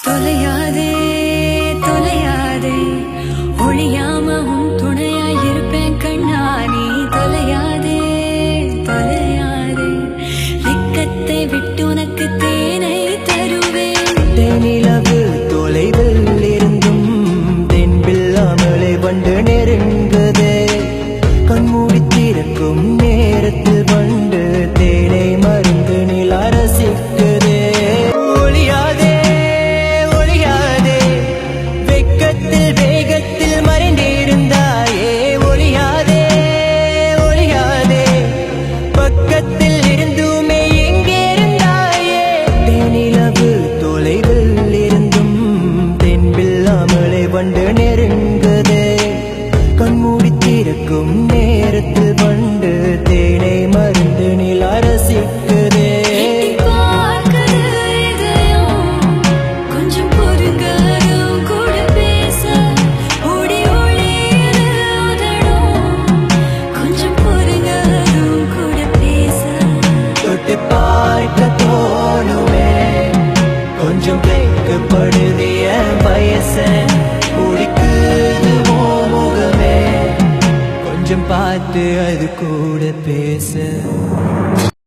தொலையாதே தொலையாதே ஒளியாம உன் துணையாய் இருப்பேன் கண்ணா நீ தொலையாதே தொலையாதே வெக்கத்தை விட்டு உனக்கு தேனை தருவேன் தேனிலவு தொலைவில் இருந்தும் தென்பில்லாமலே வந்து நெருங்குதே கண்மூடி திறக்கும் நேரத்தில் வந்து தேனை மருந்து நில ரசிக்குதே ஒளியாதே ஒளியாதே வெக்கத்தில் வேகத்தில் மறைந்திருந்தாயே ஒளியாதே ஒளியாதே பக்கத்தில் இருந்துமே எங்கே இருந்தாயே தேனிலவு தொலைவில் இருந்தும் தென்பில்லாமலே வந்து நெருங்குதே கண்மூடி திறக்கும் நேரத்தில் வந்து தேனை மருந்து நில ரசிக்குதே கொஞ்சம் பொறுங்காரம் கூட பேச ஓடி ஓடியது உதடும் கொஞ்சம் பொறுங்காரம் கூட பேச தொட்டு பார்க்க தோணுமே கொஞ்சம் கேட்கப்படுதிய வயச குடிக்குது முகமே கொஞ்சம் பார்த்து அது கூட பேச